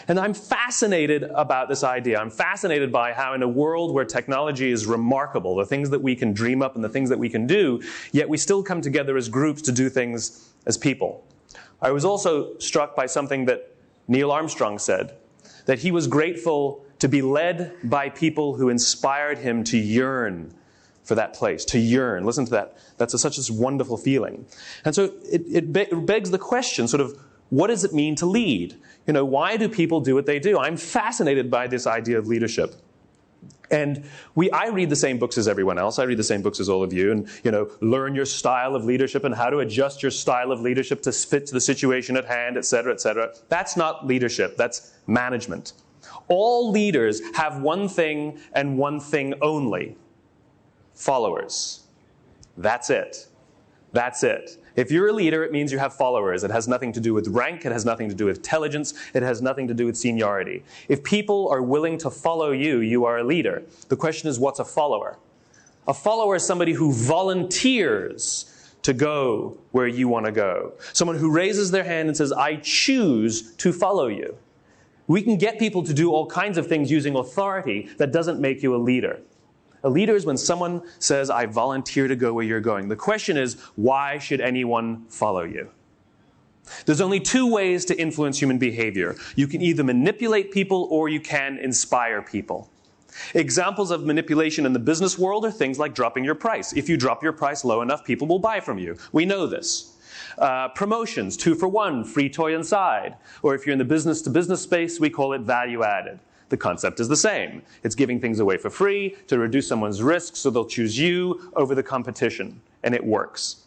And I'm fascinated about this idea. I'm fascinated by how in a world where technology is remarkable, the things that we can dream up and the things that we can do, yet we still come together as groups to do things as people. I was also struck by something that Neil Armstrong said, that he was grateful to be led by people who inspired him to yearn for that place, to yearn. Listen to that. That's such a wonderful feeling. And so it begs the question, sort of, what does it mean to lead? Why do people do what they do? I'm fascinated by this idea of leadership. And I read the same books as everyone else. I read the same books as all of you. And, learn your style of leadership and how to adjust your style of leadership to fit to the situation at hand, et cetera, et cetera. That's not leadership. That's management. All leaders have one thing and one thing only. Followers. That's it. That's it. If you're a leader, it means you have followers. It has nothing to do with rank. It has nothing to do with intelligence. It has nothing to do with seniority. If people are willing to follow you, you are a leader. The question is, what's a follower? A follower is somebody who volunteers to go where you want to go. Someone who raises their hand and says, I choose to follow you. We can get people to do all kinds of things using authority. That doesn't make you a leader. A leader is when someone says, I volunteer to go where you're going. The question is, why should anyone follow you? There's only two ways to influence human behavior. You can either manipulate people or you can inspire people. Examples of manipulation in the business world are things like dropping your price. If you drop your price low enough, people will buy from you. We know this. Promotions, 2 for 1, free toy inside. Or if you're in the business-to-business space, we call it value added. The concept is the same. It's giving things away for free to reduce someone's risk so they'll choose you over the competition. And it works.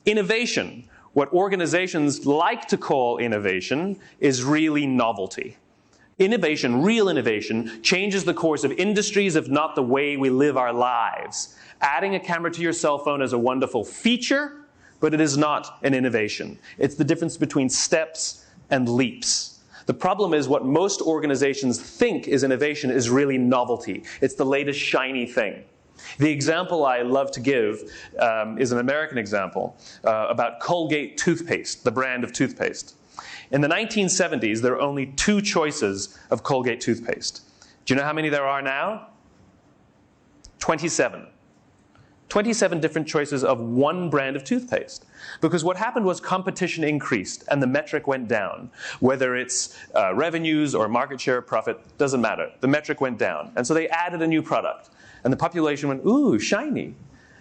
Innovation. What organizations like to call innovation is really novelty. Innovation, real innovation, changes the course of industries, if not the way we live our lives. Adding a camera to your cell phone is a wonderful feature, but it is not an innovation. It's the difference between steps and leaps. The problem is what most organizations think is innovation is really novelty. It's the latest shiny thing. The example I love to give is an American example about Colgate toothpaste, the brand of toothpaste. In the 1970s, there were only 2 choices of Colgate toothpaste. Do you know how many there are now? 27. 27 different choices of one brand of toothpaste. Because what happened was competition increased and the metric went down. Whether it's revenues or market share, profit, doesn't matter. The metric went down. And so they added a new product. And the population went, ooh, shiny. And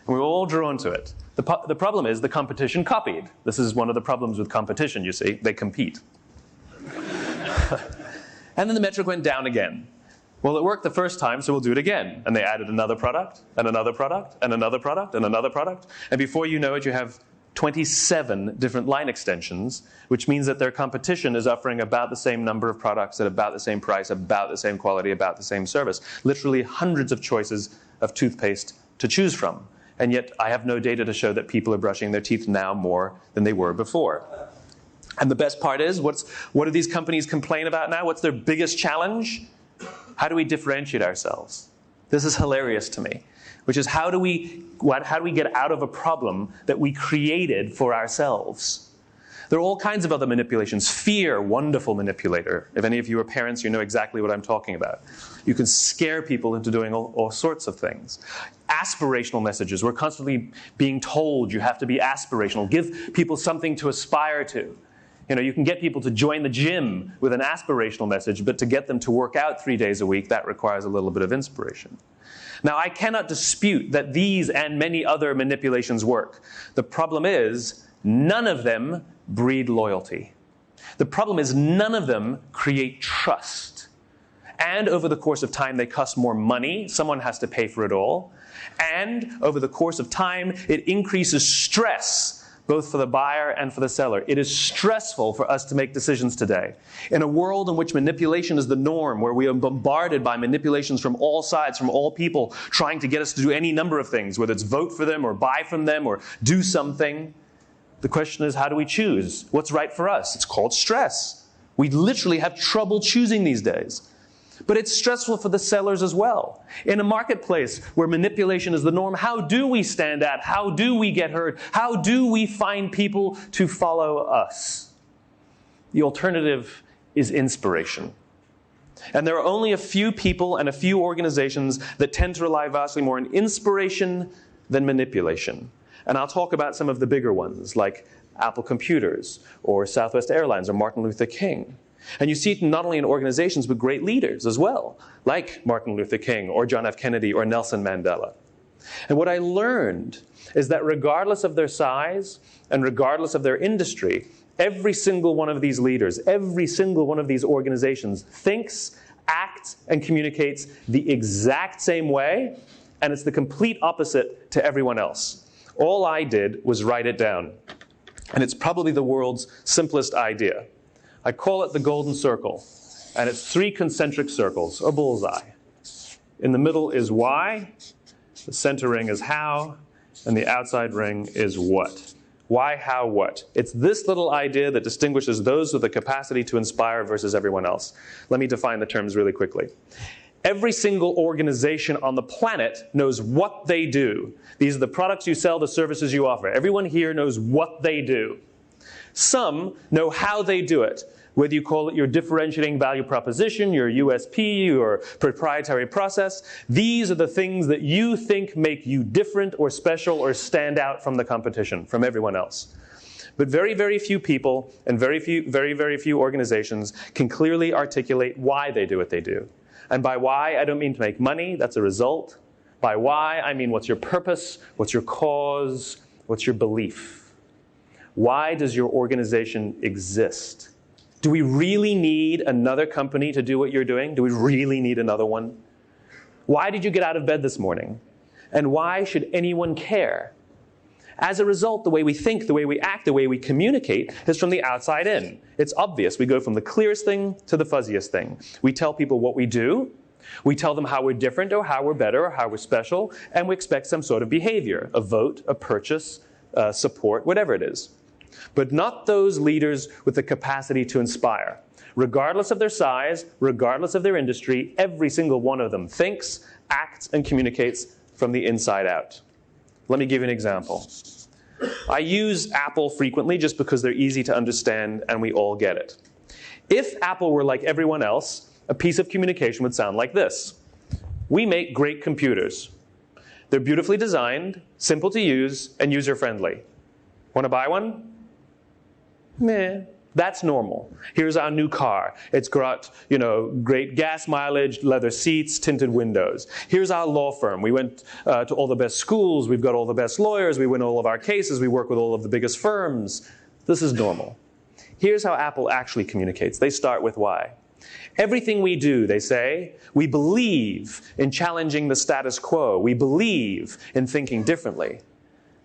we were all drawn to it. The problem is the competition copied. This is one of the problems with competition, you see. They compete. And then the metric went down again. Well, it worked the first time, so we'll do it again. And they added another product, and another product, and another product, and another product. And before you know it, you have 27 different line extensions, which means that their competition is offering about the same number of products at about the same price, about the same quality, about the same service. Literally hundreds of choices of toothpaste to choose from. And yet I have no data to show that people are brushing their teeth now more than they were before. And the best part is, what do these companies complain about now? What's their biggest challenge? How do we differentiate ourselves? This is hilarious to me, which is how do we get out of a problem that we created for ourselves? There are all kinds of other manipulations. Fear, wonderful manipulator. If any of you are parents, you know exactly what I'm talking about. You can scare people into doing all sorts of things. Aspirational messages. We're constantly being told you have to be aspirational. Give people something to aspire to. You can get people to join the gym with an aspirational message, but to get them to work out 3 days a week, that requires a little bit of inspiration. Now, I cannot dispute that these and many other manipulations work. The problem is, none of them breed loyalty. The problem is, none of them create trust. And over the course of time, they cost more money. Someone has to pay for it all. And over the course of time, it increases stress, both for the buyer and for the seller. It is stressful for us to make decisions today. In a world in which manipulation is the norm, where we are bombarded by manipulations from all sides, from all people, trying to get us to do any number of things, whether it's vote for them or buy from them or do something, the question is, how do we choose? What's right for us? It's called stress. We literally have trouble choosing these days. But it's stressful for the sellers as well. In a marketplace where manipulation is the norm, how do we stand out? How do we get heard? How do we find people to follow us? The alternative is inspiration. And there are only a few people and a few organizations that tend to rely vastly more on inspiration than manipulation. And I'll talk about some of the bigger ones, like Apple Computers, or Southwest Airlines, or Martin Luther King. And you see it not only in organizations, but great leaders as well, like Martin Luther King, or John F. Kennedy, or Nelson Mandela. And what I learned is that regardless of their size, and regardless of their industry, every single one of these leaders, every single one of these organizations thinks, acts, and communicates the exact same way, and it's the complete opposite to everyone else. All I did was write it down. And it's probably the world's simplest idea. I call it the golden circle, and it's 3 concentric circles, a bullseye. In the middle is why, the center ring is how, and the outside ring is what. Why, how, what. It's this little idea that distinguishes those with the capacity to inspire versus everyone else. Let me define the terms really quickly. Every single organization on the planet knows what they do. These are the products you sell, the services you offer. Everyone here knows what they do. Some know how they do it, whether you call it your differentiating value proposition, your USP, your proprietary process. These are the things that you think make you different or special or stand out from the competition, from everyone else. But very, very few people and very few organizations can clearly articulate why they do what they do. And by why, I don't mean to make money, that's a result. By why, I mean what's your purpose, what's your cause, what's your belief. Why does your organization exist? Do we really need another company to do what you're doing? Do we really need another one? Why did you get out of bed this morning? And why should anyone care? As a result, the way we think, the way we act, the way we communicate is from the outside in. It's obvious. We go from the clearest thing to the fuzziest thing. We tell people what we do. We tell them how we're different or how we're better or how we're special. And we expect some sort of behavior, a vote, a purchase, support, whatever it is. But not those leaders with the capacity to inspire. Regardless of their size, regardless of their industry, every single one of them thinks, acts, and communicates from the inside out. Let me give you an example. I use Apple frequently just because they're easy to understand and we all get it. If Apple were like everyone else, a piece of communication would sound like this. We make great computers. They're beautifully designed, simple to use, and user-friendly. Want to buy one? Meh. That's normal. Here's our new car. It's got, great gas mileage, leather seats, tinted windows. Here's our law firm. We went to all the best schools. We've got all the best lawyers. We win all of our cases. We work with all of the biggest firms. This is normal. Here's how Apple actually communicates. They start with why. Everything we do, they say, we believe in challenging the status quo. We believe in thinking differently.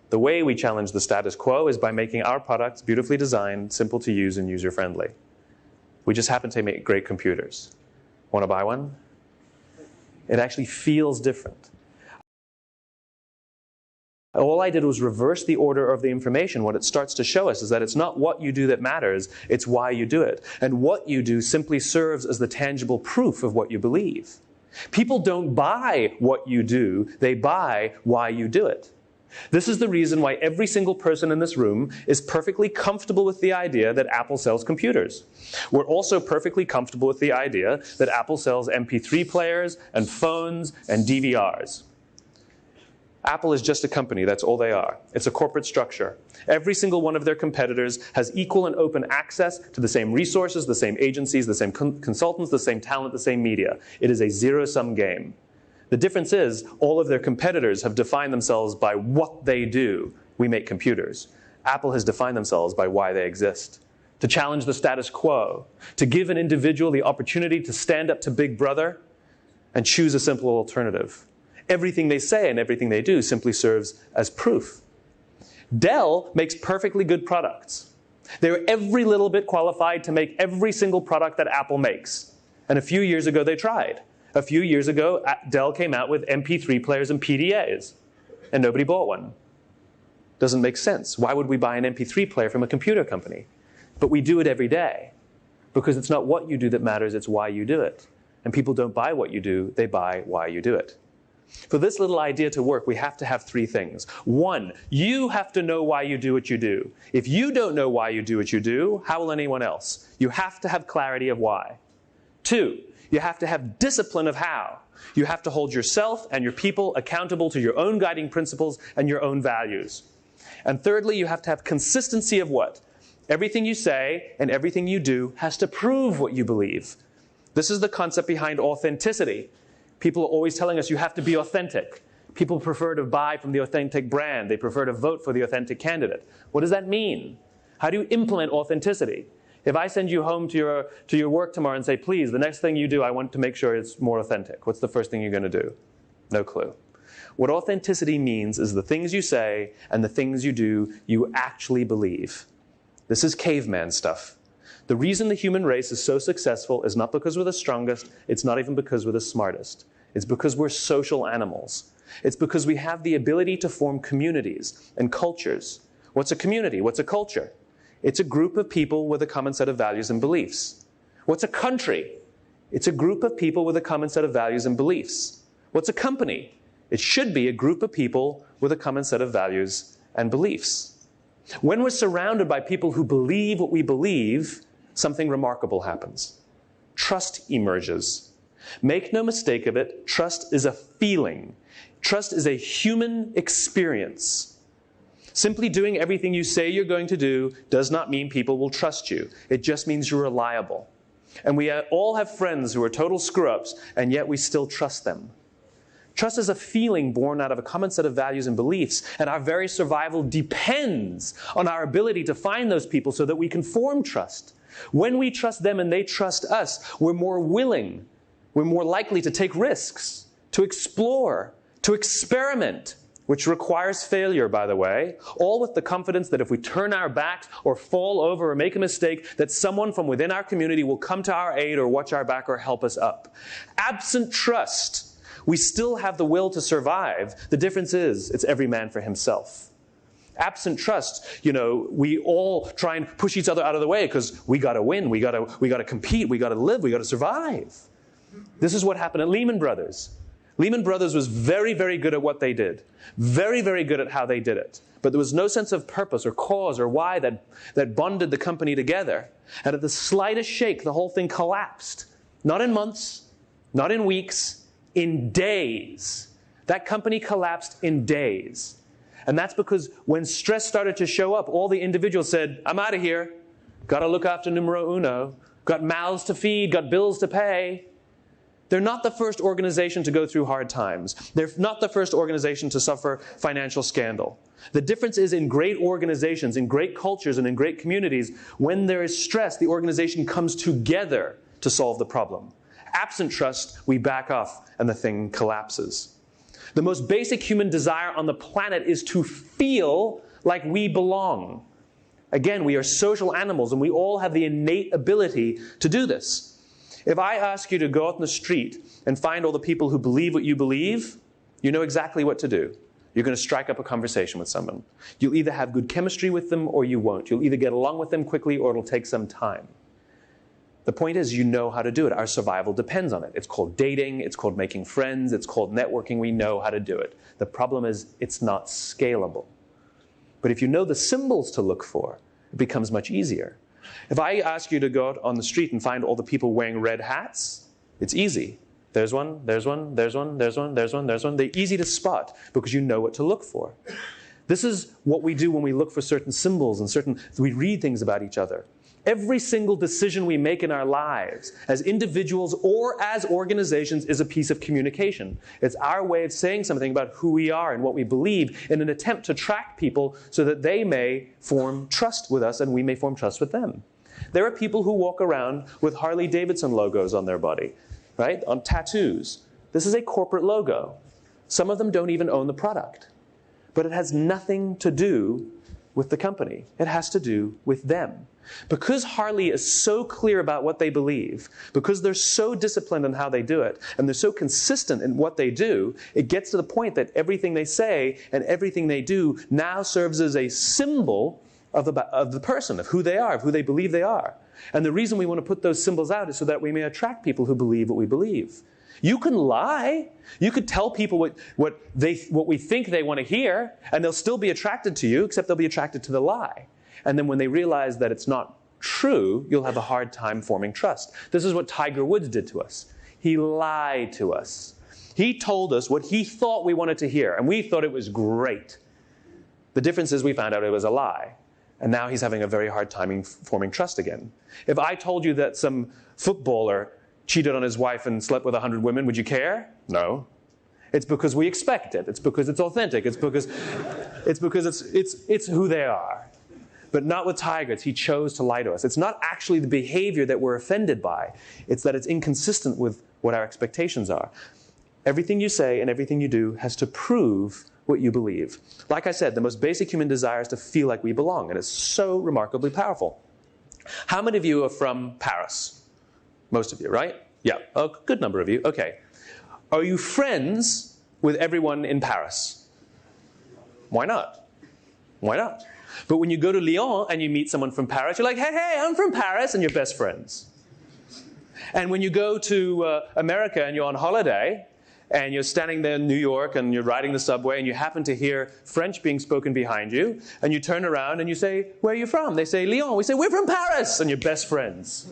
The way we challenge the status quo is by making our products beautifully designed, simple to use, and user-friendly. We just happen to make great computers. Want to buy one? It actually feels different. All I did was reverse the order of the information. What it starts to show us is that it's not what you do that matters, it's why you do it. And what you do simply serves as the tangible proof of what you believe. People don't buy what you do, they buy why you do it. This is the reason why every single person in this room is perfectly comfortable with the idea that Apple sells computers. We're also perfectly comfortable with the idea that Apple sells MP3 players and phones and DVRs. Apple is just a company, that's all they are. It's a corporate structure. Every single one of their competitors has equal and open access to the same resources, the same agencies, the same consultants, the same talent, the same media. It is a zero-sum game. The difference is, all of their competitors have defined themselves by what they do. We make computers. Apple has defined themselves by why they exist. To challenge the status quo. To give an individual the opportunity to stand up to Big Brother and choose a simple alternative. Everything they say and everything they do simply serves as proof. Dell makes perfectly good products. They're every little bit qualified to make every single product that Apple makes. And a few years ago, they tried. A few years ago, Dell came out with MP3 players and PDAs, and nobody bought one. Doesn't make sense. Why would we buy an MP3 player from a computer company? But we do it every day, because it's not what you do that matters, it's why you do it. And people don't buy what you do, they buy why you do it. For this little idea to work, we have to have three things. One, you have to know why you do what you do. If you don't know why you do what you do, how will anyone else? You have to have clarity of why. Two, you have to have discipline of how. You have to hold yourself and your people accountable to your own guiding principles and your own values. And thirdly, you have to have consistency of what? Everything you say and everything you do has to prove what you believe. This is the concept behind authenticity. People are always telling us you have to be authentic. People prefer to buy from the authentic brand. They prefer to vote for the authentic candidate. What does that mean? How do you implement authenticity? If I send you home to your work tomorrow and say, please, the next thing you do, I want to make sure it's more authentic. What's the first thing you're going to do? No clue. What authenticity means is the things you say and the things you do, you actually believe. This is caveman stuff. The reason the human race is so successful is not because we're the strongest. It's not even because we're the smartest. It's because we're social animals. It's because we have the ability to form communities and cultures. What's a community? What's a culture? It's a group of people with a common set of values and beliefs. What's a country? It's a group of people with a common set of values and beliefs. What's a company? It should be a group of people with a common set of values and beliefs. When we're surrounded by people who believe what we believe, something remarkable happens. Trust emerges. Make no mistake of it, trust is a feeling. Trust is a human experience. Simply doing everything you say you're going to do does not mean people will trust you. It just means you're reliable. And we all have friends who are total screw-ups, and yet we still trust them. Trust is a feeling born out of a common set of values and beliefs, and our very survival depends on our ability to find those people so that we can form trust. When we trust them and they trust us, we're more willing, we're more likely to take risks, to explore, to experiment, which requires failure, by the way, all with the confidence that if we turn our backs or fall over or make a mistake, that someone from within our community will come to our aid or watch our back or help us up. Absent trust, we still have the will to survive. The difference is, it's every man for himself. Absent trust, we all try and push each other out of the way because we got to win, we got to compete, we got to live, we got to survive. This is what happened at Lehman Brothers. Lehman Brothers was very, very good at what they did. Very, very good at how they did it. But there was no sense of purpose or cause or why that bonded the company together. And at the slightest shake, the whole thing collapsed. Not in months, not in weeks, in days. That company collapsed in days. And that's because when stress started to show up, all the individuals said, I'm out of here. Got to look after numero uno. Got mouths to feed, got bills to pay. They're not the first organization to go through hard times. They're not the first organization to suffer financial scandal. The difference is in great organizations, in great cultures, and in great communities, when there is stress, the organization comes together to solve the problem. Absent trust, we back off and the thing collapses. The most basic human desire on the planet is to feel like we belong. Again, we are social animals, and we all have the innate ability to do this. If I ask you to go out in the street and find all the people who believe what you believe, you know exactly what to do. You're going to strike up a conversation with someone. You'll either have good chemistry with them or you won't. You'll either get along with them quickly or it'll take some time. The point is, you know how to do it. Our survival depends on it. It's called dating. It's called making friends. It's called networking. We know how to do it. The problem is, it's not scalable. But if you know the symbols to look for, it becomes much easier. If I ask you to go out on the street and find all the people wearing red hats, it's easy. There's one, there's one, there's one, there's one, there's one, there's one. They're easy to spot because you know what to look for. This is what we do when we look for certain symbols and we read things about each other. Every single decision we make in our lives, as individuals or as organizations, is a piece of communication. It's our way of saying something about who we are and what we believe in an attempt to attract people so that they may form trust with us and we may form trust with them. There are people who walk around with Harley-Davidson logos on their body, right? On tattoos. This is a corporate logo. Some of them don't even own the product. But it has nothing to do with the company. It has to do with them. Because Harley is so clear about what they believe, because they're so disciplined in how they do it, and they're so consistent in what they do, it gets to the point that everything they say and everything they do now serves as a symbol of the person, of who they are, of who they believe they are. And the reason we want to put those symbols out is so that we may attract people who believe what we believe. You can lie. You could tell people what we think they want to hear, and they'll still be attracted to you, except they'll be attracted to the lie. And then when they realize that it's not true, you'll have a hard time forming trust. This is what Tiger Woods did to us. He lied to us. He told us what he thought we wanted to hear, and we thought it was great. The difference is we found out it was a lie. And now he's having a very hard time forming trust again. If I told you that some footballer cheated on his wife and slept with 100 women, would you care? No. It's because we expect it. It's because it's authentic. It's because it's who they are. But not with Tigers. He chose to lie to us. It's not actually the behavior that we're offended by. It's that it's inconsistent with what our expectations are. Everything you say and everything you do has to prove what you believe. Like I said, the most basic human desire is to feel like we belong, and it's so remarkably powerful. How many of you are from Paris? Most of you, right? Yeah, a good number of you. Okay. Are you friends with everyone in Paris? Why not? Why not? But when you go to Lyon and you meet someone from Paris, you're like, hey, I'm from Paris, and you're best friends. And when you go to America and you're on holiday, and you're standing there in New York and you're riding the subway and you happen to hear French being spoken behind you, and you turn around and you say, where are you from? They say, Lyon. We say, we're from Paris, and you're best friends.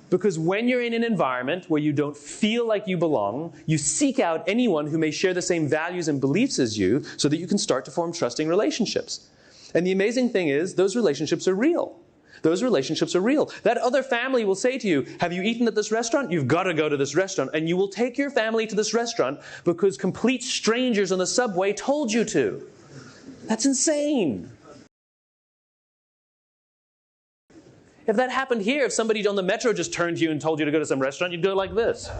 Because when you're in an environment where you don't feel like you belong, you seek out anyone who may share the same values and beliefs as you so that you can start to form trusting relationships. And the amazing thing is, those relationships are real. Those relationships are real. That other family will say to you, have you eaten at this restaurant? You've got to go to this restaurant. And you will take your family to this restaurant because complete strangers on the subway told you to. That's insane. If that happened here, if somebody on the metro just turned to you and told you to go to some restaurant, you'd go like this.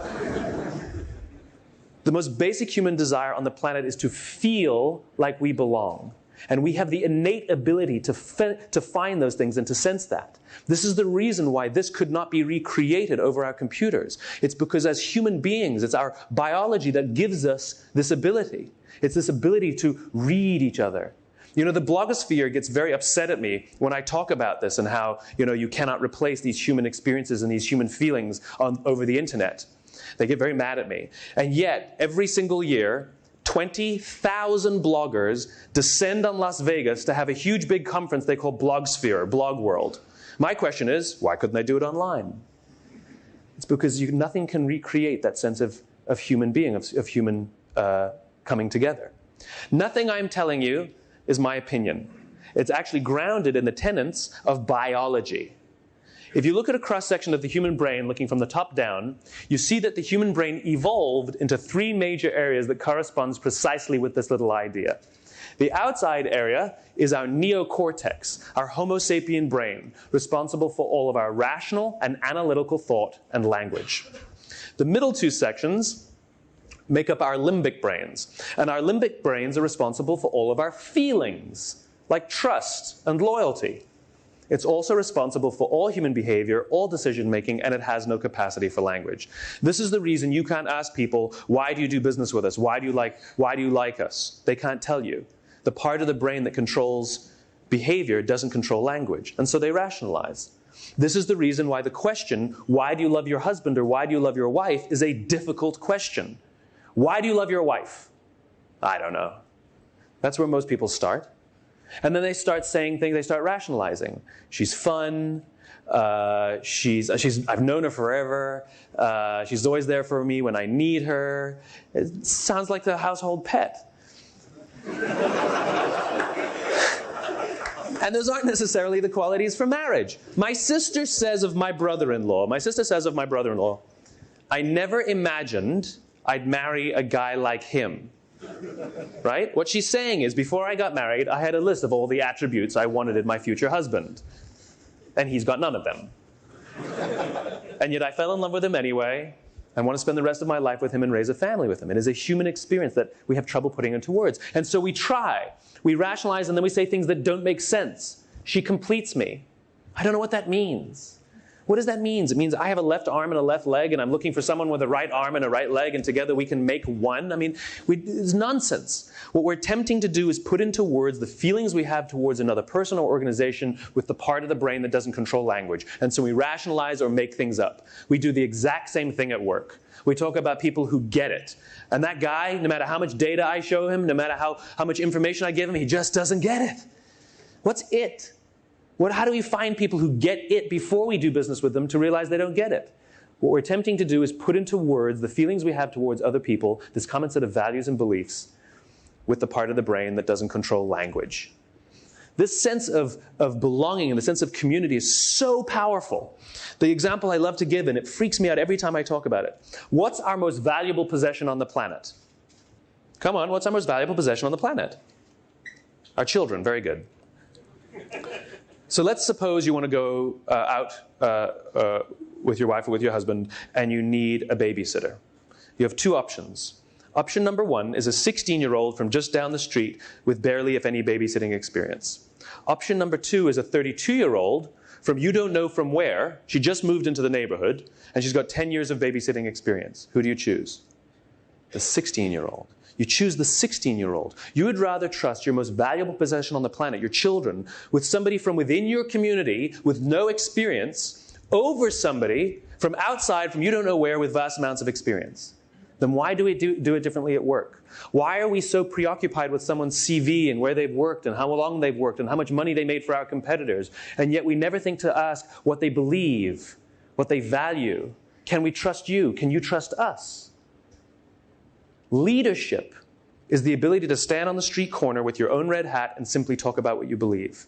The most basic human desire on the planet is to feel like we belong. And we have the innate ability to find those things and to sense that. This is the reason why this could not be recreated over our computers. It's because as human beings, it's our biology that gives us this ability. It's this ability to read each other. You know, the blogosphere gets very upset at me when I talk about this and how, you cannot replace these human experiences and these human feelings over the internet. They get very mad at me. And yet, every single year, 20,000 bloggers descend on Las Vegas to have a huge big conference they call Blogsphere, Blog World. My question is, why couldn't they do it online? It's because nothing can recreate that sense of human being, of human coming together. Nothing I'm telling you is my opinion. It's actually grounded in the tenets of biology. If you look at a cross-section of the human brain, looking from the top down, you see that the human brain evolved into 3 major areas that corresponds precisely with this little idea. The outside area is our neocortex, our Homo sapien brain, responsible for all of our rational and analytical thought and language. The middle 2 sections make up our limbic brains, and our limbic brains are responsible for all of our feelings, like trust and loyalty. It's also responsible for all human behavior, all decision-making, and it has no capacity for language. This is the reason you can't ask people, why do you do business with us? Why do you like us? They can't tell you. The part of the brain that controls behavior doesn't control language, and so they rationalize. This is the reason why the question, why do you love your husband or why do you love your wife, is a difficult question. Why do you love your wife? I don't know. That's where most people start. And then they start saying things, they start rationalizing. She's fun, I've known her forever, she's always there for me when I need her. It sounds like the household pet. And those aren't necessarily the qualities for marriage. My sister says of my brother-in-law, I never imagined I'd marry a guy like him. Right? What she's saying is, before I got married, I had a list of all the attributes I wanted in my future husband. And he's got none of them. And yet I fell in love with him anyway. I want to spend the rest of my life with him and raise a family with him. It is a human experience that we have trouble putting into words. And so we try. We rationalize and then we say things that don't make sense. She completes me. I don't know what that means. What does that mean? It means I have a left arm and a left leg, and I'm looking for someone with a right arm and a right leg, and together we can make one. I mean, it's nonsense. What we're attempting to do is put into words the feelings we have towards another person or organization with the part of the brain that doesn't control language. And so we rationalize or make things up. We do the exact same thing at work. We talk about people who get it. And that guy, no matter how much data I show him, no matter how much information I give him, he just doesn't get it. What's it? How do we find people who get it before we do business with them to realize they don't get it? What we're attempting to do is put into words the feelings we have towards other people, this common set of values and beliefs, with the part of the brain that doesn't control language. This sense of belonging and the sense of community is so powerful. The example I love to give, and it freaks me out every time I talk about it. What's our most valuable possession on the planet? Come on, what's our most valuable possession on the planet? Our children, very good. So let's suppose you want to go out with your wife or with your husband, and you need a babysitter. You have two options. Option number one is a 16-year-old from just down the street with barely, if any, babysitting experience. Option number two is a 32-year-old from you don't know from where. She just moved into the neighborhood, and she's got 10 years of babysitting experience. Who do you choose? The 16-year-old. You choose the 16-year-old. You would rather trust your most valuable possession on the planet, your children, with somebody from within your community with no experience over somebody from outside, from you don't know where, with vast amounts of experience. Then why do we do it differently at work? Why are we so preoccupied with someone's CV and where they've worked and how long they've worked and how much money they made for our competitors, and yet we never think to ask what they believe, what they value? Can we trust you? Can you trust us? Leadership is the ability to stand on the street corner with your own red hat and simply talk about what you believe.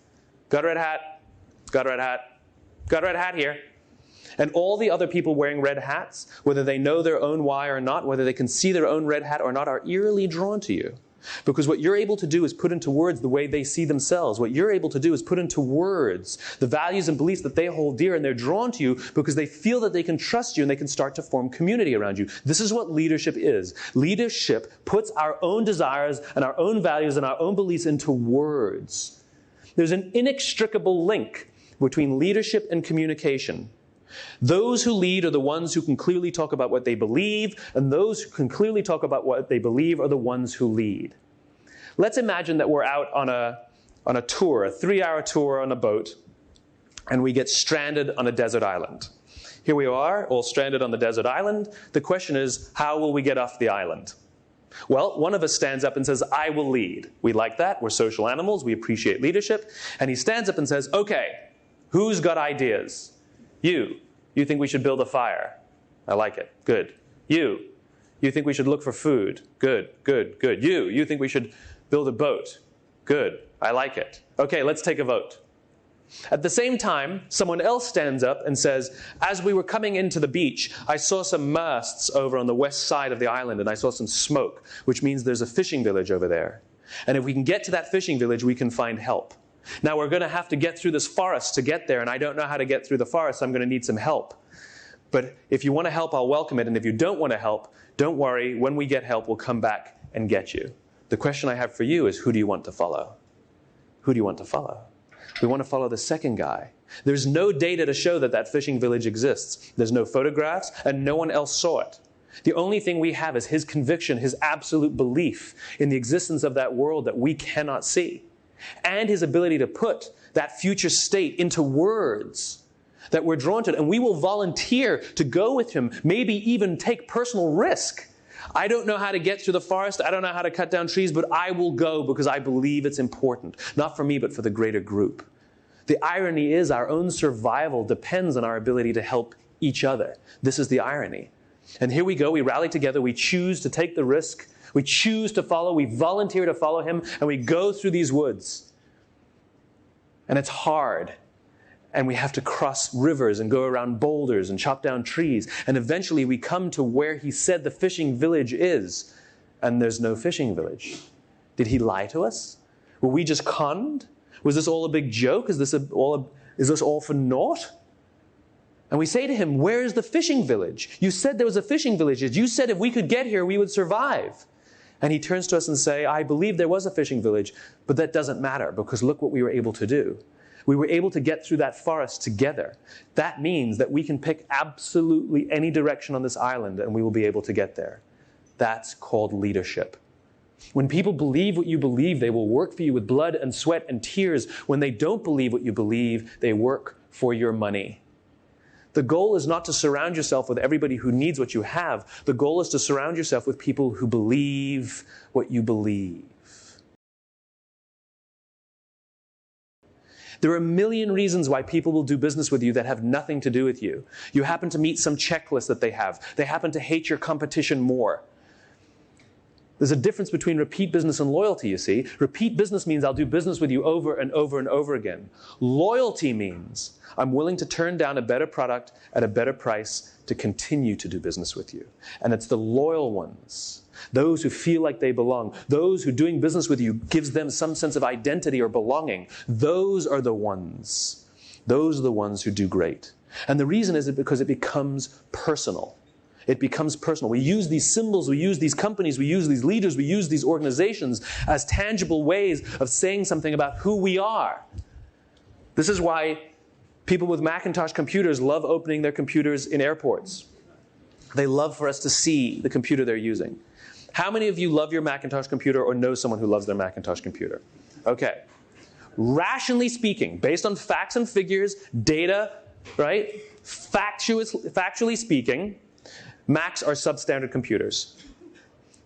Got a red hat? Got a red hat? Got a red hat here. And all the other people wearing red hats, whether they know their own why or not, whether they can see their own red hat or not, are eerily drawn to you. Because what you're able to do is put into words the way they see themselves. What you're able to do is put into words the values and beliefs that they hold dear, and they're drawn to you because they feel that they can trust you and they can start to form community around you. This is what leadership is. Leadership puts our own desires and our own values and our own beliefs into words. There's an inextricable link between leadership and communication. Those who lead are the ones who can clearly talk about what they believe, and those who can clearly talk about what they believe are the ones who lead. Let's imagine that we're out on a tour, a 3-hour tour on a boat, and we get stranded on a desert island. Here we are, all stranded on the desert island. The question is, how will we get off the island? Well, one of us stands up and says, I will lead. We like that. We're social animals. We appreciate leadership. And he stands up and says, okay, who's got ideas? You think we should build a fire? I like it. Good. You think we should look for food? Good, good, good. You think we should build a boat? Good. I like it. Okay, let's take a vote. At the same time, someone else stands up and says, as we were coming into the beach, I saw some masts over on the west side of the island, and I saw some smoke, which means there's a fishing village over there. And if we can get to that fishing village, we can find help. Now, we're going to have to get through this forest to get there, and I don't know how to get through the forest, so I'm going to need some help. But if you want to help, I'll welcome it, and if you don't want to help, don't worry. When we get help, we'll come back and get you. The question I have for you is, who do you want to follow? Who do you want to follow? We want to follow the second guy. There's no data to show that that fishing village exists. There's no photographs, and no one else saw it. The only thing we have is his conviction, his absolute belief in the existence of that world that we cannot see. And his ability to put that future state into words that we're drawn to. And we will volunteer to go with him, maybe even take personal risk. I don't know how to get through the forest. I don't know how to cut down trees, but I will go because I believe it's important. Not for me, but for the greater group. The irony is our own survival depends on our ability to help each other. This is the irony. And here we go. We rally together. We choose to take the risk. We choose to follow. We volunteer to follow him. And we go through these woods. And it's hard. And we have to cross rivers and go around boulders and chop down trees. And eventually we come to where he said the fishing village is. And there's no fishing village. Did he lie to us? Were we just conned? Was this all a big joke? Is this all for naught? And we say to him, where is the fishing village? You said there was a fishing village. You said if we could get here, we would survive. And he turns to us and says, I believe there was a fishing village, but that doesn't matter because look what we were able to do. We were able to get through that forest together. That means that we can pick absolutely any direction on this island and we will be able to get there. That's called leadership. When people believe what you believe, they will work for you with blood and sweat and tears. When they don't believe what you believe, they work for your money. The goal is not to surround yourself with everybody who needs what you have. The goal is to surround yourself with people who believe what you believe. There are a million reasons why people will do business with you that have nothing to do with you. You happen to meet some checklist that they have. They happen to hate your competition more. There's a difference between repeat business and loyalty, you see. Repeat business means I'll do business with you over and over and over again. Loyalty means I'm willing to turn down a better product at a better price to continue to do business with you. And it's the loyal ones, those who feel like they belong, those who doing business with you gives them some sense of identity or belonging. Those are the ones. Those are the ones who do great. And the reason is because it becomes personal. It becomes personal. We use these symbols, we use these companies, we use these leaders, we use these organizations as tangible ways of saying something about who we are. This is why people with Macintosh computers love opening their computers in airports. They love for us to see the computer they're using. How many of you love your Macintosh computer or know someone who loves their Macintosh computer? Okay. Rationally speaking, based on facts and figures, data, right? Factually speaking, Macs are substandard computers.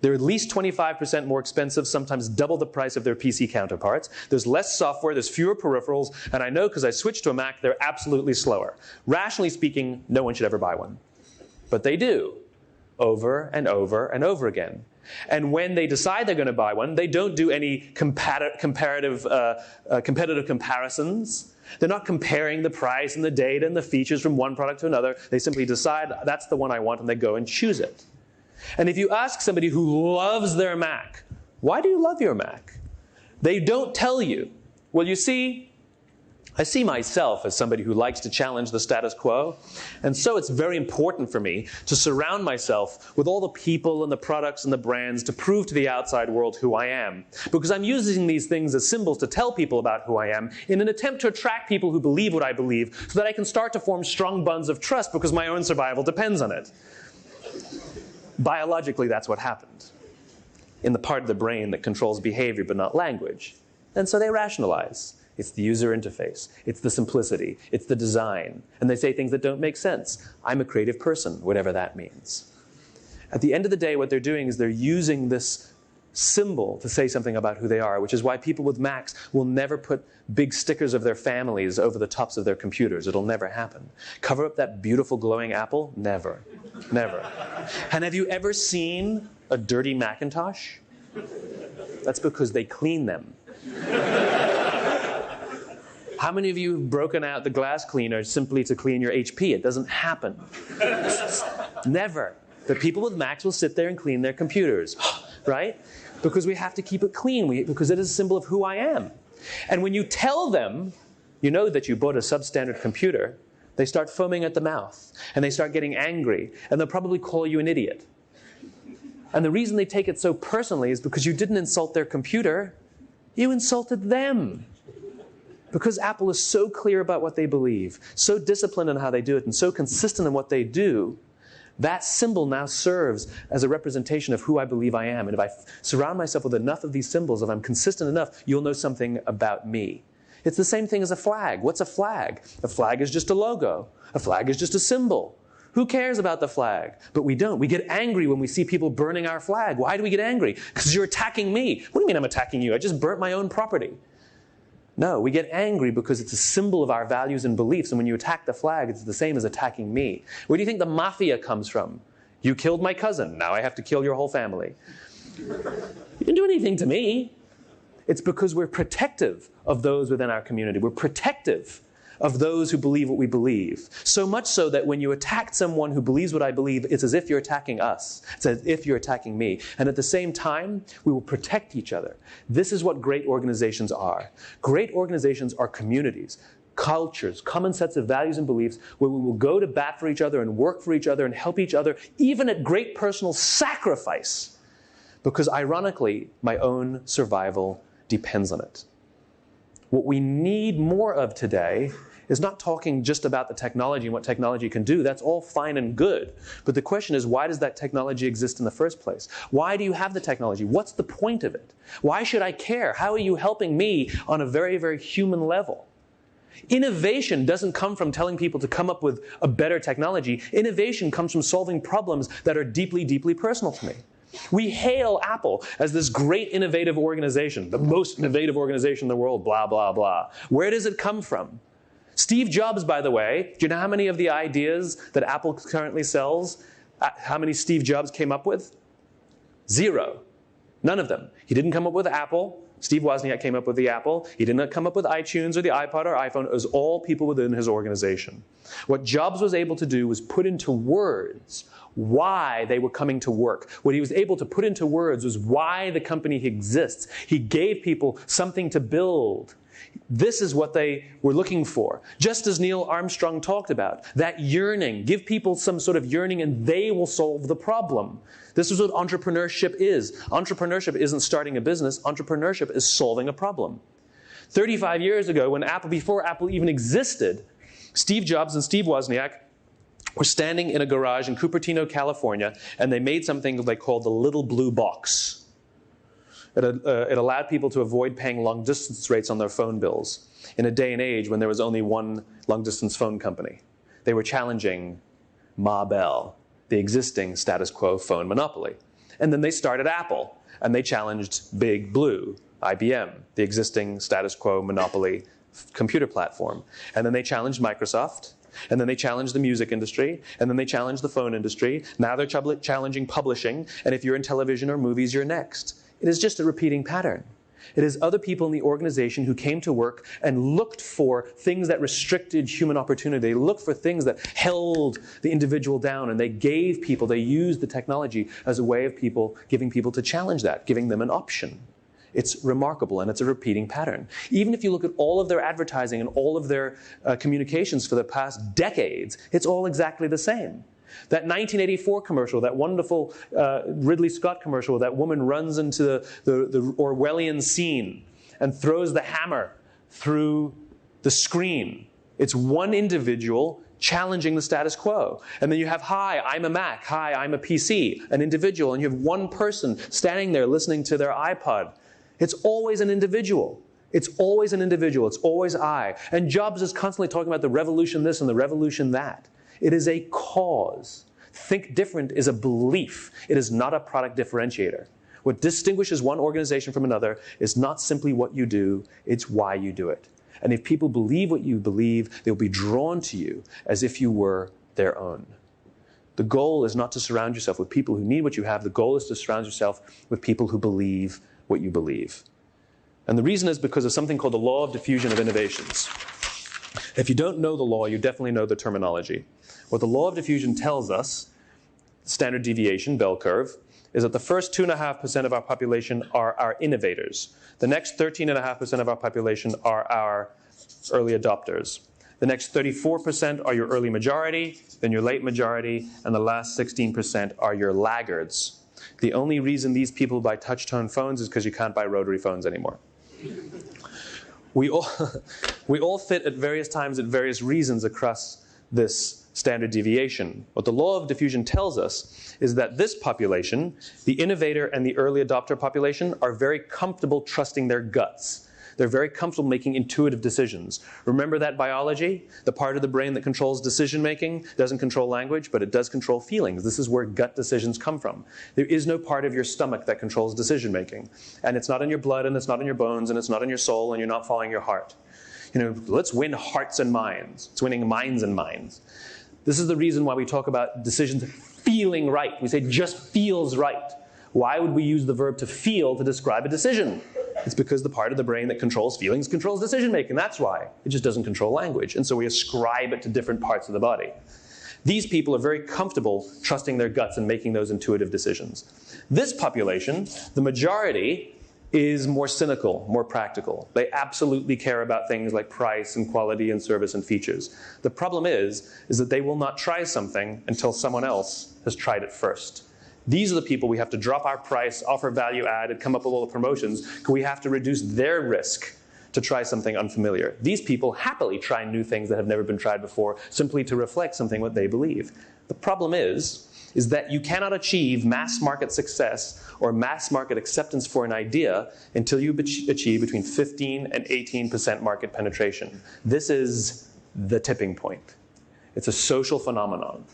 They're at least 25% more expensive, sometimes double the price of their PC counterparts. There's less software, there's fewer peripherals, and I know because I switched to a Mac, they're absolutely slower. Rationally speaking, no one should ever buy one. But they do, over and over and over again. And when they decide they're going to buy one, they don't do any competitive comparisons. They're not comparing the price and the data and the features from one product to another. They simply decide, that's the one I want, and they go and choose it. And if you ask somebody who loves their Mac, why do you love your Mac? They don't tell you. Well, you see, I see myself as somebody who likes to challenge the status quo. And so it's very important for me to surround myself with all the people and the products and the brands to prove to the outside world who I am. Because I'm using these things as symbols to tell people about who I am in an attempt to attract people who believe what I believe so that I can start to form strong bonds of trust because my own survival depends on it. Biologically, that's what happened in the part of the brain that controls behavior but not language. And so they rationalize. It's the user interface. It's the simplicity. It's the design. And they say things that don't make sense. I'm a creative person, whatever that means. At the end of the day, what they're doing is they're using this symbol to say something about who they are, which is why people with Macs will never put big stickers of their families over the tops of their computers. It'll never happen. Cover up that beautiful glowing apple? Never. Never. And have you ever seen a dirty Macintosh? That's because they clean them. How many of you have broken out the glass cleaner simply to clean your HP? It doesn't happen. Never. But people with Macs will sit there and clean their computers, right? Because we have to keep it clean, because it is a symbol of who I am. And when you tell them, you know that you bought a substandard computer, they start foaming at the mouth, and they start getting angry, and they'll probably call you an idiot. And the reason they take it so personally is because you didn't insult their computer, you insulted them. Because Apple is so clear about what they believe, so disciplined in how they do it, and so consistent in what they do, that symbol now serves as a representation of who I believe I am. And if I surround myself with enough of these symbols, if I'm consistent enough, you'll know something about me. It's the same thing as a flag. What's a flag? A flag is just a logo. A flag is just a symbol. Who cares about the flag? But we don't. We get angry when we see people burning our flag. Why do we get angry? Because you're attacking me. What do you mean I'm attacking you? I just burnt my own property. No, we get angry because it's a symbol of our values and beliefs. And when you attack the flag, it's the same as attacking me. Where do you think the mafia comes from? You killed my cousin. Now I have to kill your whole family. You didn't do anything to me. It's because we're protective of those within our community. We're protective of those who believe what we believe. So much so that when you attack someone who believes what I believe, it's as if you're attacking us. It's as if you're attacking me. And at the same time, we will protect each other. This is what great organizations are. Great organizations are communities, cultures, common sets of values and beliefs where we will go to bat for each other and work for each other and help each other, even at great personal sacrifice. Because ironically, my own survival depends on it. What we need more of today is not talking just about the technology and what technology can do. That's all fine and good. But the question is, why does that technology exist in the first place? Why do you have the technology? What's the point of it? Why should I care? How are you helping me on a very, very human level? Innovation doesn't come from telling people to come up with a better technology. Innovation comes from solving problems that are deeply, deeply personal to me. We hail Apple as this great innovative organization, the most innovative organization in the world, blah, blah, blah. Where does it come from? Steve Jobs, by the way, do you know how many of the ideas that Apple currently sells, how many Steve Jobs came up with? 0. None of them. He didn't come up with Apple. Steve Wozniak came up with the Apple. He didn't come up with iTunes or the iPod or iPhone. It was all people within his organization. What Jobs was able to do was put into words why they were coming to work. What he was able to put into words was why the company exists. He gave people something to build. This is what they were looking for. Just as Neil Armstrong talked about, that yearning. Give people some sort of yearning and they will solve the problem. This is what entrepreneurship is. Entrepreneurship isn't starting a business. Entrepreneurship is solving a problem. 35 years ago, when before Apple even existed, Steve Jobs and Steve Wozniak were standing in a garage in Cupertino, California, and they made something they called the little blue box. It allowed people to avoid paying long-distance rates on their phone bills in a day and age when there was only one long-distance phone company. They were challenging Ma Bell, the existing status quo phone monopoly. And then they started Apple, and they challenged Big Blue, IBM, the existing status quo monopoly computer platform. And then they challenged Microsoft, and then they challenged the music industry, and then they challenged the phone industry. Now they're challenging publishing, and if you're in television or movies, you're next. It is just a repeating pattern. It is other people in the organization who came to work and looked for things that restricted human opportunity. They looked for things that held the individual down, and they used the technology as a way of giving people to challenge that, giving them an option. It's remarkable, and it's a repeating pattern. Even if you look at all of their advertising and all of their communications for the past decades, it's all exactly the same. That 1984 commercial, that wonderful Ridley Scott commercial, that woman runs into the Orwellian scene and throws the hammer through the screen. It's one individual challenging the status quo. And then you have, hi, I'm a Mac. Hi, I'm a PC, an individual. And you have one person standing there listening to their iPod. It's always an individual. It's always an individual. It's always I. And Jobs is constantly talking about the revolution this and the revolution that. It is a cause. Think different is a belief. It is not a product differentiator. What distinguishes one organization from another is not simply what you do, it's why you do it. And if people believe what you believe, they'll be drawn to you as if you were their own. The goal is not to surround yourself with people who need what you have. The goal is to surround yourself with people who believe what you believe. And the reason is because of something called the law of diffusion of innovations. If you don't know the law, you definitely know the terminology. What the law of diffusion tells us, standard deviation, bell curve, is that the first 2.5% of our population are our innovators. The next 13.5% of our population are our early adopters. The next 34% are your early majority, then your late majority, and the last 16% are your laggards. The only reason these people buy touch-tone phones is because you can't buy rotary phones anymore. We all fit at various times at various reasons across this standard deviation. What the law of diffusion tells us is that this population, the innovator and the early adopter population, are very comfortable trusting their guts. They're very comfortable making intuitive decisions. Remember that biology? The part of the brain that controls decision-making doesn't control language, but it does control feelings. This is where gut decisions come from. There is no part of your stomach that controls decision-making. And it's not in your blood, and it's not in your bones, and it's not in your soul, and you're not following your heart. Let's win hearts and minds. It's winning minds and minds. This is the reason why we talk about decisions feeling right. We say just feels right. Why would we use the verb to feel to describe a decision? It's because the part of the brain that controls feelings controls decision-making. That's why. It just doesn't control language. And so we ascribe it to different parts of the body. These people are very comfortable trusting their guts and making those intuitive decisions. This population, the majority, is more cynical, more practical. They absolutely care about things like price and quality and service and features. The problem is that they will not try something until someone else has tried it first. These are the people we have to drop our price, offer value added, come up with all the promotions, because we have to reduce their risk to try something unfamiliar. These people happily try new things that have never been tried before, simply to reflect something what they believe. The problem is that you cannot achieve mass market success or mass market acceptance for an idea until you achieve between 15 and 18% market penetration. This is the tipping point. It's a social phenomenon.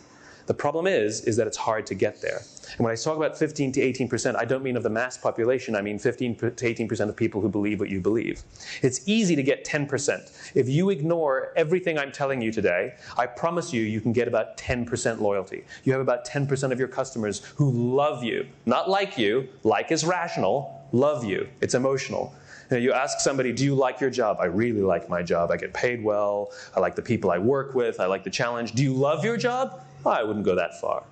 The problem is that it's hard to get there. And when I talk about 15 to 18%, I don't mean of the mass population. I mean 15 to 18% of people who believe what you believe. It's easy to get 10%. If you ignore everything I'm telling you today, I promise you can get about 10% loyalty. You have about 10% of your customers who love you. Not like you. Like is rational. Love you. It's emotional. You ask somebody, do you like your job? I really like my job. I get paid well. I like the people I work with. I like the challenge. Do you love your job? Oh, I wouldn't go that far.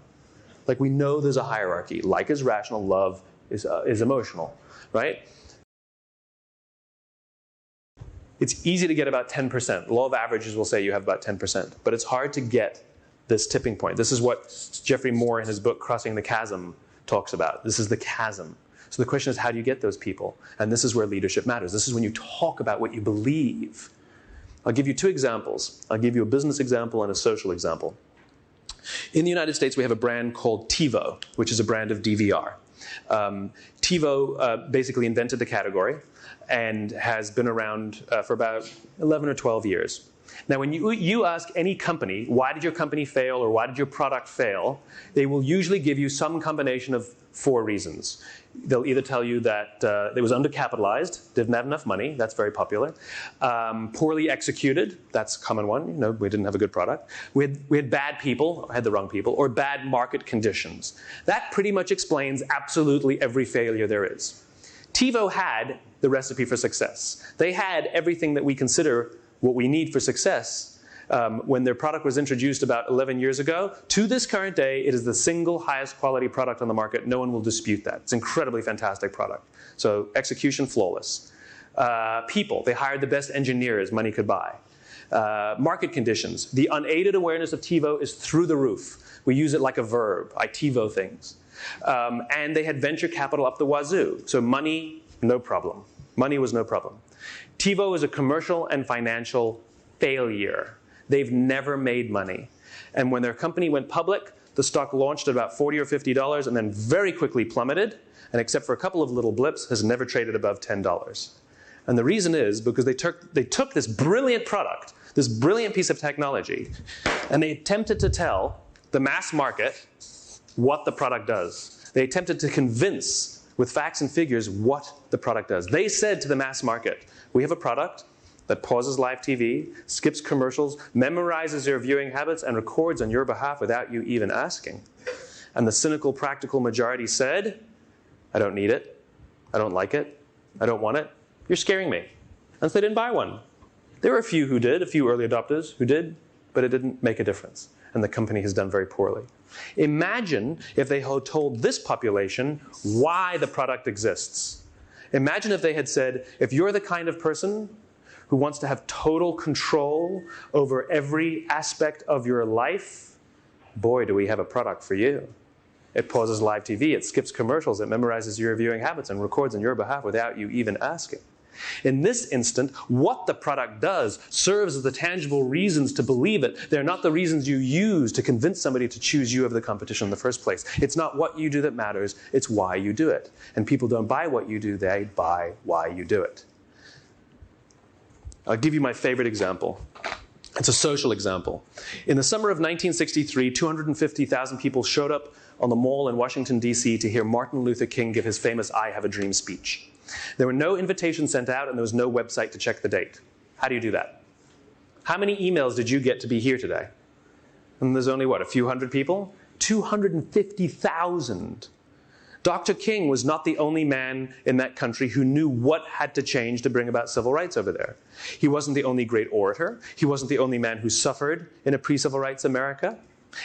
Like, we know there's a hierarchy. Like is rational, love is emotional, right? It's easy to get about 10%. The law of averages will say you have about 10%. But it's hard to get this tipping point. This is what Geoffrey Moore in his book, Crossing the Chasm, talks about. This is the chasm. So the question is, how do you get those people? And this is where leadership matters. This is when you talk about what you believe. I'll give you two examples. I'll give you a business example and a social example. In the United States, we have a brand called TiVo, which is a brand of DVR. TiVo basically invented the category and has been around for about 11 or 12 years. Now, when you ask any company, why did your company fail or why did your product fail, they will usually give you some combination of 4 reasons. They'll either tell you that it was undercapitalized, didn't have enough money, that's very popular. Poorly executed, that's a common one, we didn't have a good product. We had bad people, had the wrong people, or bad market conditions. That pretty much explains absolutely every failure there is. TiVo had the recipe for success. They had everything that we consider what we need for success. When their product was introduced about 11 years ago, to this current day, it is the single highest quality product on the market. No one will dispute that. It's an incredibly fantastic product. So execution flawless. People, they hired the best engineers money could buy. Market conditions. The unaided awareness of TiVo is through the roof. We use it like a verb. I TiVo things. And they had venture capital up the wazoo. So money, no problem. Money was no problem. TiVo is a commercial and financial failure. They've never made money. And when their company went public, the stock launched at about $40 or $50 and then very quickly plummeted, and except for a couple of little blips, has never traded above $10. And the reason is because they took this brilliant product, this brilliant piece of technology, and they attempted to tell the mass market what the product does. They attempted to convince with facts and figures what the product does. They said to the mass market, we have a product that pauses live TV, skips commercials, memorizes your viewing habits, and records on your behalf without you even asking. And the cynical, practical majority said, I don't need it. I don't like it. I don't want it. You're scaring me. And so they didn't buy one. There were a few who did, a few early adopters who did, but it didn't make a difference. And the company has done very poorly. Imagine if they had told this population why the product exists. Imagine if they had said, if you're the kind of person who wants to have total control over every aspect of your life, boy, do we have a product for you. It pauses live TV, it skips commercials, it memorizes your viewing habits and records on your behalf without you even asking. In this instant, what the product does serves as the tangible reasons to believe it. They're not the reasons you use to convince somebody to choose you over the competition in the first place. It's not what you do that matters, it's why you do it. And people don't buy what you do, they buy why you do it. I'll give you my favorite example. It's a social example. In the summer of 1963, 250,000 people showed up on the mall in Washington, D.C. to hear Martin Luther King give his famous I Have a Dream speech. There were no invitations sent out, and there was no website to check the date. How do you do that? How many emails did you get to be here today? And there's only, a few hundred people? 250,000. Dr. King was not the only man in that country who knew what had to change to bring about civil rights over there. He wasn't the only great orator. He wasn't the only man who suffered in a pre-civil rights America.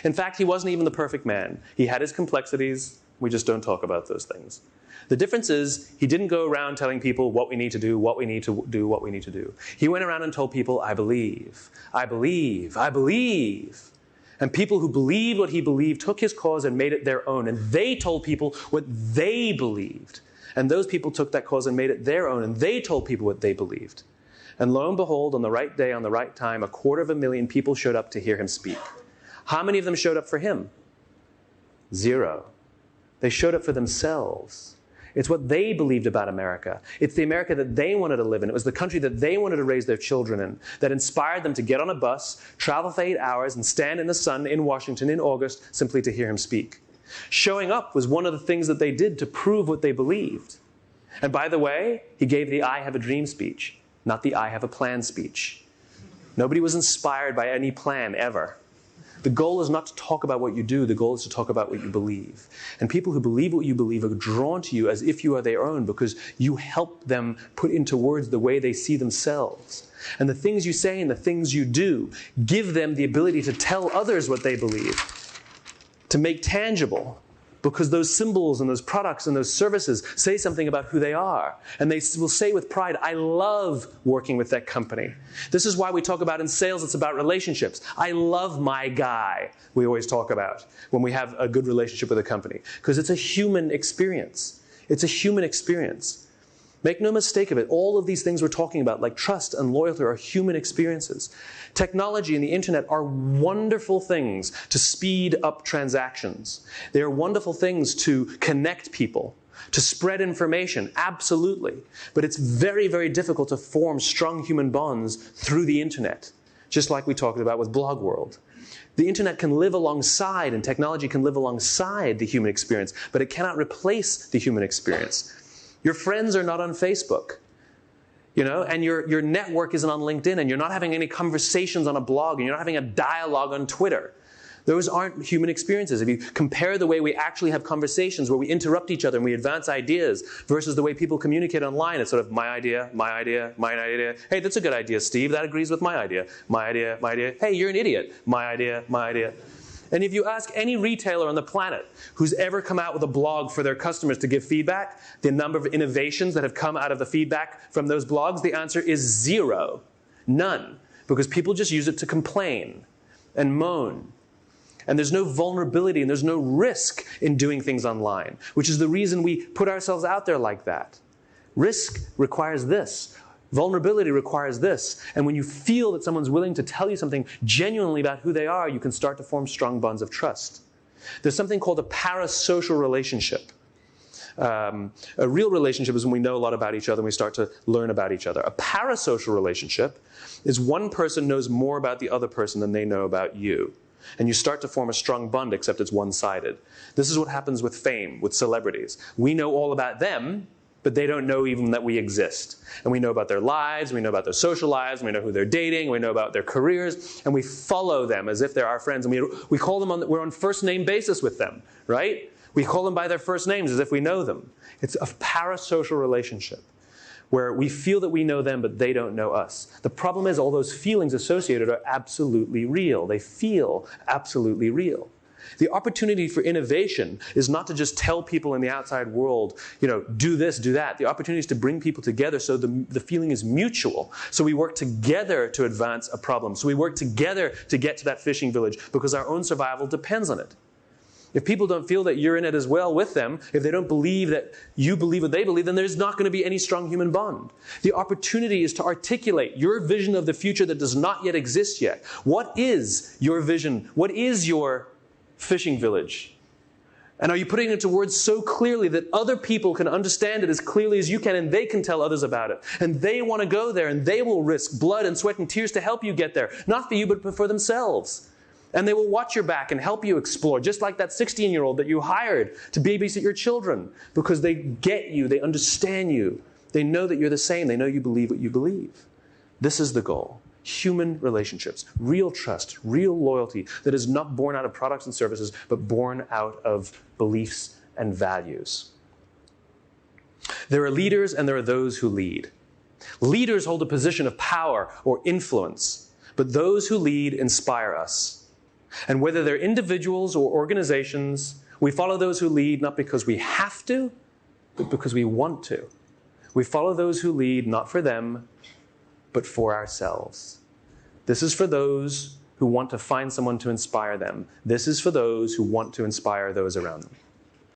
In fact, he wasn't even the perfect man. He had his complexities. We just don't talk about those things. The difference is he didn't go around telling people what we need to do, what we need to do, what we need to do. He went around and told people, I believe, I believe, I believe. And people who believed what he believed took his cause and made it their own. And they told people what they believed. And those people took that cause and made it their own. And they told people what they believed. And lo and behold, on the right day, on the right time, 250,000 people showed up to hear him speak. How many of them showed up for him? 0. They showed up for themselves. It's what they believed about America. It's the America that they wanted to live in. It was the country that they wanted to raise their children in, that inspired them to get on a bus, travel for 8 hours, and stand in the sun in Washington in August simply to hear him speak. Showing up was one of the things that they did to prove what they believed. And by the way, he gave the I have a dream speech, not the I have a plan speech. Nobody was inspired by any plan ever. The goal is not to talk about what you do. The goal is to talk about what you believe. And people who believe what you believe are drawn to you as if you are their own because you help them put into words the way they see themselves. And the things you say and the things you do give them the ability to tell others what they believe, to make tangible, because those symbols and those products and those services say something about who they are. And they will say with pride, I love working with that company. This is why we talk about in sales, it's about relationships. I love my guy, we always talk about when we have a good relationship with a company. Because it's a human experience. It's a human experience. Make no mistake of it, all of these things we're talking about, like trust and loyalty, are human experiences. Technology and the internet are wonderful things to speed up transactions. They are wonderful things to connect people, to spread information, absolutely. But it's very, very difficult to form strong human bonds through the internet, just like we talked about with Blog World. The internet can live alongside, and technology can live alongside the human experience, but it cannot replace the human experience. Your friends are not on Facebook, and your network isn't on LinkedIn, and you're not having any conversations on a blog, and you're not having a dialogue on Twitter. Those aren't human experiences. If you compare the way we actually have conversations where we interrupt each other and we advance ideas versus the way people communicate online, it's sort of my idea, my idea, my idea. Hey, that's a good idea, Steve. That agrees with my idea. My idea, my idea. Hey, you're an idiot. My idea, my idea. And if you ask any retailer on the planet who's ever come out with a blog for their customers to give feedback, the number of innovations that have come out of the feedback from those blogs, the answer is 0. None. Because people just use it to complain and moan. And there's no vulnerability and there's no risk in doing things online, which is the reason we put ourselves out there like that. Risk requires this. Vulnerability requires this. And when you feel that someone's willing to tell you something genuinely about who they are, you can start to form strong bonds of trust. There's something called a parasocial relationship. A real relationship is when we know a lot about each other and we start to learn about each other. A parasocial relationship is one person knows more about the other person than they know about you. And you start to form a strong bond, except it's one-sided. This is what happens with fame, with celebrities. We know all about them, but they don't know even that we exist. And we know about their lives, we know about their social lives, we know who they're dating, we know about their careers, and we follow them as if they're our friends. And we call them we're on first name basis with them, right? We call them by their first names as if we know them. It's a parasocial relationship where we feel that we know them, but they don't know us. The problem is all those feelings associated are absolutely real. They feel absolutely real. The opportunity for innovation is not to just tell people in the outside world, do this, do that. The opportunity is to bring people together so the feeling is mutual. So we work together to advance a problem. So we work together to get to that fishing village because our own survival depends on it. If people don't feel that you're in it as well with them, if they don't believe that you believe what they believe, then there's not going to be any strong human bond. The opportunity is to articulate your vision of the future that does not yet exist yet. What is your vision? What is your fishing village? And are you putting it into words so clearly that other people can understand it as clearly as you can and they can tell others about it? And they want to go there and they will risk blood and sweat and tears to help you get there. Not for you, but for themselves. And they will watch your back and help you explore, just like that 16-year-old that you hired to babysit your children, because they get you, they understand you, they know that you're the same, they know you believe what you believe. This is the goal. Human relationships, real trust, real loyalty that is not born out of products and services, but born out of beliefs and values. There are leaders and there are those who lead. Leaders hold a position of power or influence, but those who lead inspire us. And whether they're individuals or organizations, we follow those who lead not because we have to, but because we want to. We follow those who lead not for them, but for ourselves. This is for those who want to find someone to inspire them. This is for those who want to inspire those around them.